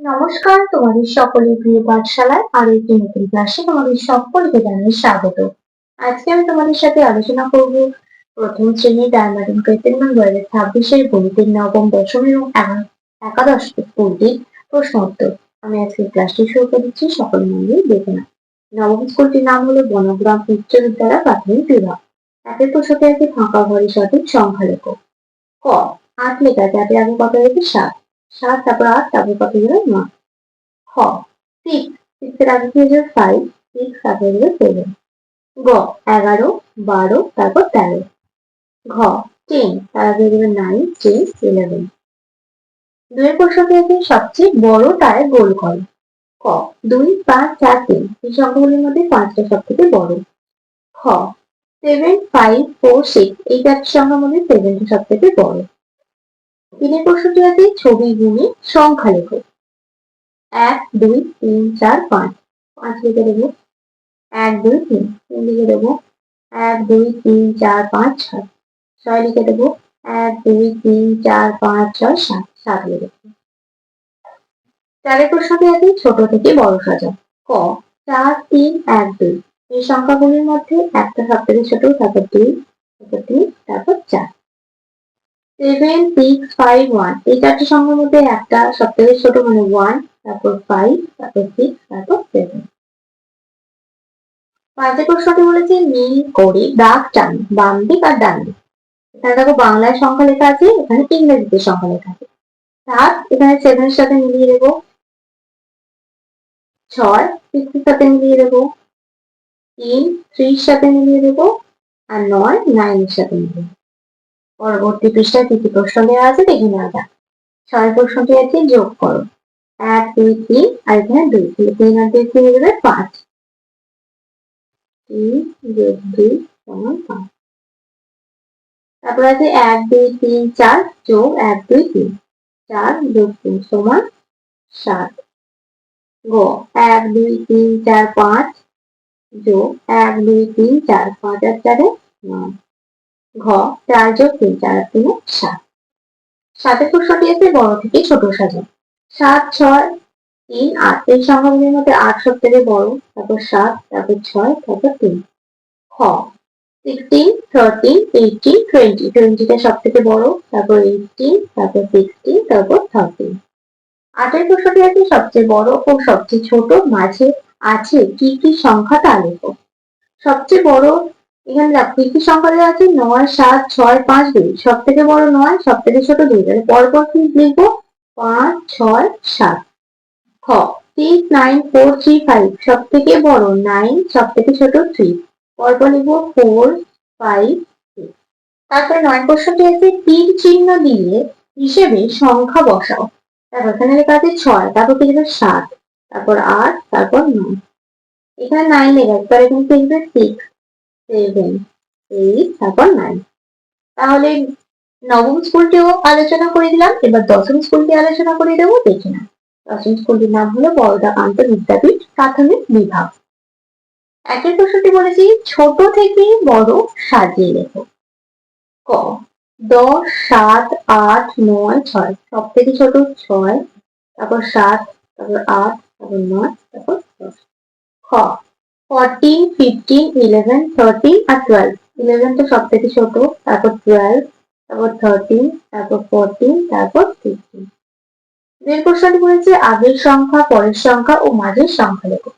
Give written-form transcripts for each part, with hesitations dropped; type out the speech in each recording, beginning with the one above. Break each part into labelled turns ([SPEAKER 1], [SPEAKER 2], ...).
[SPEAKER 1] নমস্কার, তোমাদের সকলের প্রিয় পাঠশালায় আরো একটি নতুন ক্লাসে তোমাদের সকলকে জানাই স্বাগত। আজকে আমি তোমাদের সাথে আলোচনা করব প্রথম শ্রেণীর ডায়মাটিন কেতেনমান 2026 গণিতের নবম, দশম এবং একাদশ স্কুলটির প্রশ্ন উত্তর। আমি আজকে ক্লাসটি শুরু করে দিচ্ছি, সকল মন দিয়ে দেখে নাও। নবম স্কুলটির নাম হলো বনগ্রাম উচ্চ বিদ্যালয় প্রাথমিক বিভাগ। একের প্রশ্নটি আছে ফাঁকা ঘরে সঠিক সংখ্যা লেখো। ক 8 লেখা আছে, আগে কত হয়েছে 7, তারপর 8, তারপর কত হলো 9। খ 6, 6 এর আগে কি হয়ে যাবে 5, 6 তারপর হয়ে যাবে 7। গ 11, 12 তারপর 13। ঘ 10, তার আগে হয়ে যাবে 9, 10, 11। দুয়ের প্রশ্নটি আছে সবচেয়ে বড় টায়ার গোল করো। ক 2, 5, 4, 3 এই সংখ্যাগুলির মধ্যে 5টা সব থেকে বড়। খ 7, 5, 4, 6 এই 4টি সংখ্যার মধ্যে 7টা সব থেকে বড়। তিনের প্রশ্নটি আছে ছবি গুণে সংখ্যা লেখো। 1, 2, 3, 4, 5, 5 লিখে দেবো। 1, 2, 3 লিখে দেবো। 1, 2, 3, 4, 5, 6 6 লিখে দেবো। 1, 2, 3, 4, 5, 6, 7 7 লিখে দেবো। চারের প্রশ্নটি আছে ছোট থেকে বড় সাজাও। ক 4, 3, 1, 2 এই সংখ্যাগুলির মধ্যে একটা সব থেকে ছোট, তারপর 2, তারপর 3, তারপর 4। 7, 6, 5, 1 এই 4টি সংখ্যার মধ্যে একটা সব থেকে ছোট মানে 1, তারপর 5, তারপর 6, তারপর 7। পাঁচের প্রশ্নটি বলেছে মিল করে দাগ টান বাম দিক আর ডান দিক। এখানে দেখো বাংলায় সংখ্যা লেখা আছে, এখানে ইংরেজিতে সংখ্যা লেখা আছে। 7 এখানে 7 এর সাথে মিলিয়ে দেবো। 6 6 এর সাথে মিলিয়ে দেবো। 3 3 এর সাথে মিলিয়ে দেবো। আর 9 9 এর সাথে মিলিয়ে দেবো। পরবর্তী পৃষ্ঠায় কি কি প্রশ্ন দেওয়া আছে দেখে নেওয়া যাক। 6 প্রশ্নটি আছে যোগ করো। 1 2 3 আর এখানে 2, 3 আর 2 হয়ে যাবে 5। 3 যোগ 2 সমান 5। তারপর আছে 1 2 3 4 যোগ 1 2 3 4 যোগ 3 সমান 7। গ 1 2 3 4 5 যোগ 1 2 3 4 5 আর 4 9। ঘ 4 যোগ 3 4 আর 3 7। 7 প্রশ্নটি আছে বড় থেকে ছোট সাজাও। 7 6 3 8 এই সংখ্যাগুলির মধ্যে 8 সব থেকে বড়, তারপর 7, তারপর 6, তারপর 3। খ 16, 13, 18, 20 20টা সব থেকে বড়, তারপর 18, তারপর 16, তারপর 13। 8 প্রশ্নটি আছে সবচেয়ে বড় ও সবচেয়ে ছোট মাঝে আছে কি কি সংখ্যা তা লেখো। সবচেয়ে বড় এখানে দেখো কি কি সংখ্যা দেওয়া আছে 9, 7, 6, 5, 2 সব থেকে বড় 9, সব থেকে ছোট 2। তাহলে পরপর কি লিখবো 5, 6, 7। খ 6, 9, 4, 3, 5 সব থেকে বড় 9, সব থেকে ছোট 3। পরপর লিখবো 4, 5, 6। তারপরে 9 প্রশ্নটি আছে তীর চিহ্ন দিয়ে হিসেবে সংখ্যা বসাও। তারপর এখানে লেখা আছে 6, তারপর কি লিখবে 7, তারপর 8, তারপর 9। এখানে 9 লেখা আছে, তাহলে এখানে লিখবে 6, 7, 8, তারপর 9। তাহলে নবম স্কুলটিও আলোচনা করে দিলাম, এবার দশম স্কুলটি আলোচনা করে দেবো, দেখে না। দশম স্কুলটির নাম হলো বরোদা কান্ত বিদ্যাপীঠ প্রাথমিক বিভাগ। একের প্রশ্নটি বলেছি ছোট থেকে বড় সাজিয়ে লেখো। ক 10, 7, 8, 9, 6 সব থেকে ছোট 6, তারপর 7, তারপর 8, তারপর 9, তারপর 10। খ 14, 15, 11, 13 আর 12 11 তো সব থেকে ছোট, তারপর 12, তারপর 13, তারপর 14, তারপর 15। এর প্রশ্নটি বলেছে আগের সংখ্যা, পরের সংখ্যা ও মাঝের সংখ্যা লেখো।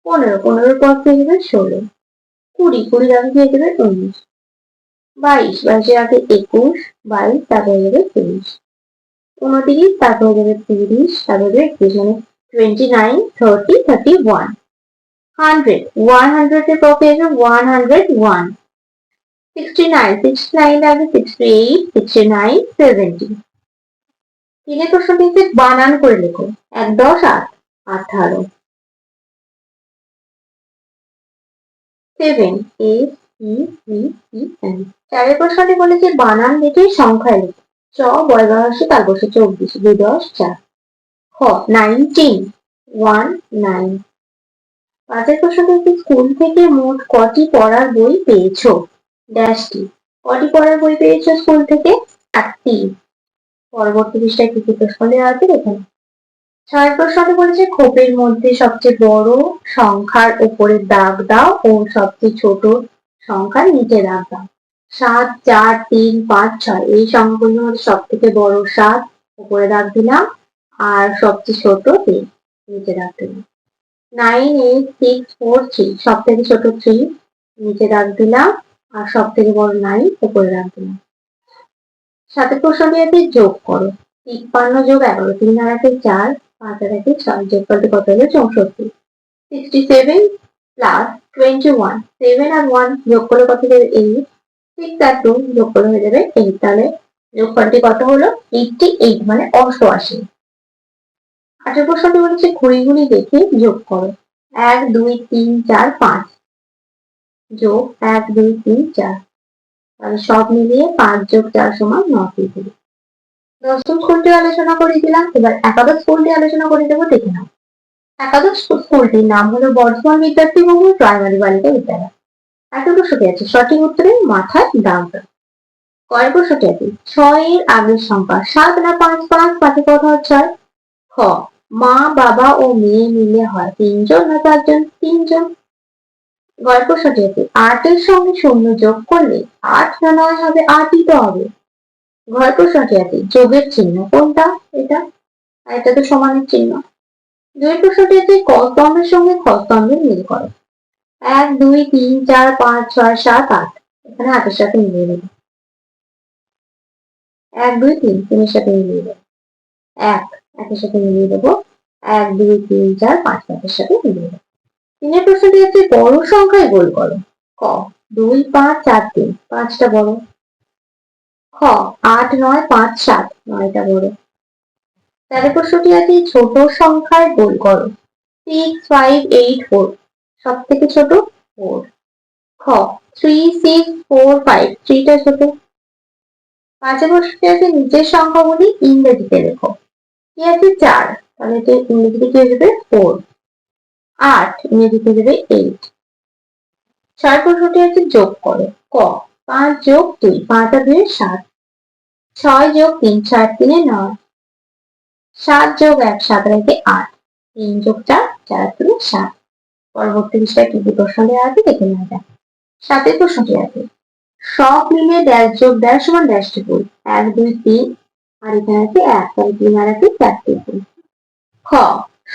[SPEAKER 1] 15 15 পর থেকে যাবে 16। 20 20 আগে দিয়ে দেবে 19। 22 22 আগে 21, 22 তারপর হয়ে যাবে 23। 29 তারপর হয়ে যাবে 30, তারপর হয়ে যাবে 31 মানে 29, 30, 31। 100 100 এর পর পেয়ে যাবে 101। 69 69 আগে 68, 69, 70। তিনের প্রশ্নটি হচ্ছে বানান করে লেখো। 1 10 8 18। 7 8 E E E N। চারের প্রশ্নটি বলেছে বানান দেখে সংখ্যায় লেখো। চ বয়বা হচ্ছে তার বসে 24, 2 10 4। খ 19 1 9। পাঁচের প্রশ্নটি হচ্ছে স্কুল থেকে মোট কটি পড়ার বই পেয়েছো। ড্যাশটি কটি পড়ার বই পেয়েছো স্কুল থেকে? 8টি। পরবর্তী পৃষ্ঠায় কি কি প্রশ্ন দেওয়া আছে দেখুন। ছয় প্রশ্নটি বলেছে খোপের মধ্যে সবচেয়ে বড় সংখ্যার উপরে দাগ দাও ও সবচেয়ে ছোট সংখ্যার নিচে দাগ দাও। 7, 4, 3, 5, 6 এই সংখ্যাগুলোর মধ্যে সব থেকে বড় 7 উপরে দাগ দিলাম আর সবচেয়ে ছোট 3 নিচে দাগ দিলাম। 9, 8, 6, 4, 3 সব থেকে ছোট 3 নিচে দাগ দিলাম আর সব থেকে বড় 9 উপরে দাগ দিলাম। সাথে প্রশ্নটি আছে যোগ করো। 53 যোগ 11 3 আর 4 5 আর 6 যোগফলটি কত হলো? 64। 67 প্লাস 21 7 আর 1 যোগ করলে কত দেবে? 8 6 আর 2 যোগ করলে হয়ে যাবে 8। তাহলে যোগফলটি কত হলো? 88 মানে 88। আঠারো প্রশ্নটি বলেছে ঘুড়িগুলি দেখে যোগ করো। 1 2 3 4 5 যোগ 1 2 3 4 তাহলে সব মিলিয়ে 5 যোগ 4 সমান 9 হবে। দশম স্কুলটি আলোচনা করে দিলাম, এবার একাদশ স্কুলটি আলোচনা করে দেবো, দেখে নাও। একাদশ স্কুলটির নাম হলো বর্ধমান বিদ্যার্থী বহুল প্রাইমারি বালিকা বিদ্যালয়। একটা প্রশ্নটি আছে সঠিক উত্তরের মাথায় দাগ দাও। কয় প্রশ্নটি আছে 6 এর আগের সংখ্যা 7 না 5 5 5 কত হয় 6। খ মা বাবা ও মেয়ে মিলে হয় 3 জন না 4 জন? 3 জন। গয় প্রশ্নটি আছে 8 এর সঙ্গে 0 যোগ করলে 8 না 9 হবে? 8ই তো হবে। ঘর প্রশ্নটি আছে যোগের চিহ্ন কোনটা? এটা, আর এটা তো সমানের চিহ্ন। দুই প্রশ্নটি আছে ক স্তম্ভের সঙ্গে খ স্তম্ভের মিল করো। 1 2 3 4 5 6 7 8 এখানে 8 এর সাথে মিলিয়ে দেবো। 1 2 3 3 এর সাথে মিলিয়ে দেবো। 1 এর সাথে মিলিয়ে দেবো। 1 2 3 4 5 5 এর সাথে মিলিয়ে দেবো। তিনের প্রশ্নটি আছে বড় সংখ্যায় গোল করো। ক 2 5 4 3 5টা বড়। খ 8 9 5 7 9টা বড়। তাহলে প্রশ্নটি আছে ছোট সংখ্যায় গোল করো। 6 5 8 4 সব থেকে ছোট 4। খ 3 6 4 5 3টা ছোট। পাঁচের প্রশ্নটি আছে নিচের সংখ্যাগুলি ইংরেজিতে লেখো। কি আছে 4 তাহলে এটা ইংরেজিতে কি হয়ে যাবে 4। 8 ইংরেজিতে যাবে 8। 6 প্রশ্নটি আছে যোগ করো। ক 5 যোগ 2 5 আর 2 7। 6 যোগ 3 6 3 9। 7 যোগ 1 7 আর 1 8। 3 যোগ 4 4 আর 3 7। পরবর্তী বিষয়ে কি কি প্রশ্ন দেওয়া আছে দেখে নেওয়া যাক। 7 প্রশ্নটি আছে সব মিলে ড্যাশ যোগ ড্যাশ সমান ড্যাশটি বই। 1 2 3 আর এখানে আছে 1 তাহলে 3 আর 1 4টি বই। খ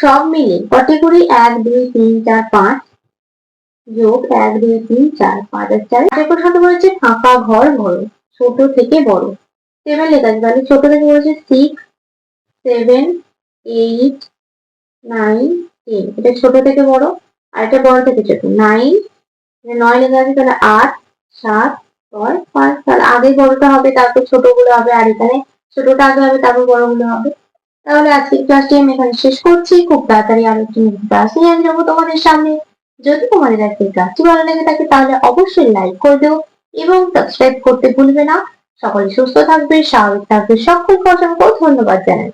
[SPEAKER 1] সব মিলে কটি করি 1 2 3 4 5 যোগ 1 2 3 4 5 আর 4। আরেক প্রশ্ন বলেছে ফাঁকা ঘর ভরো ছোট থেকে বড়। 7 লেখা আছে তাহলে ছোট থেকে বলেছে 6 7 8 9 10 এটা ছোট থেকে বড় আর এটা বড় থেকে ছোট 9 9 লেখা আছে তাহলে 8 7 6 5 তাহলে আগে বড়টা হবে তারপর ছোটগুলো হবে আর এখানে ছোটটা আগে হবে তারপর বড়গুলো হবে। তাহলে আজকের ক্লাসটি আমি এখানে শেষ করছি। খুব তাড়াতাড়ি আরো একটি নতুন ক্লাস নিয়ে আমি যাবো তোমাদের সামনে। যদি তোমাদের আজকের ক্লাসটি ভালো লেগে থাকে তাহলে অবশ্যই লাইক করে দিও এবং সাবস্ক্রাইব করতে ভুলবে না। সকলে সুস্থ থাকবে, স্বাভাবিক থাকবে, সকলকে অসংখ্য ধন্যবাদ জানাই।